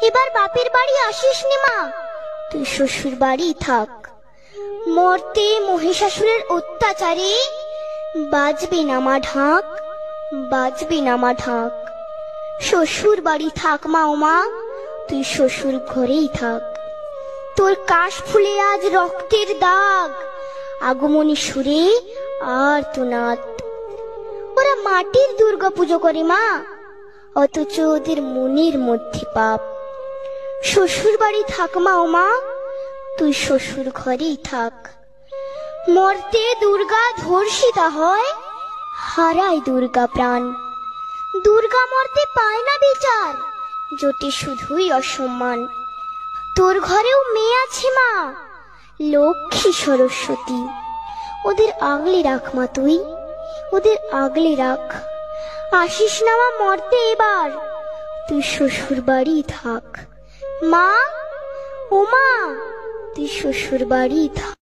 এবার বাপের বাড়ি আসিস নি মা, তুই শ্বশুর বাড়ি থাক। মর্তে মহিষাসুরের অত্যাচারে বাজবে না মা ঢাক, বাজবে না মা ঢাক। শ্বশুর বাড়ি থাক মা, ও মা তুই শ্বশুর ঘরেই থাক। তোর কাশ ফুলে আজ রক্তের দাগ, আগমনী সুরে আর তো নাত। ওরা মাটির দুর্গা পুজো করে মা, অথচ ওদের মনের মধ্যে পাপ। শ্বশুর বাড়ি থাক মা, ও মা তুই শ্বশুর ঘরেই থাক। মর্তে দুর্গা ধর্ষিতা হয়, হারায় দুর্গা প্রাণ। দুর্গা মর্তে পায় না বিচার, জোটে শুধুই অসম্মান। তোর ঘরেও মেয়ে আছে মা, লক্ষ্মী সরস্বতী, ওদের আগলে রাখ মা তুই, ওদের আগলে রাখ। আসিস না মা মর্তে এবার, তুই শ্বশুর বাড়ি থাক। মা, ও মা তুই শ্বশুর বাড়ি থাক।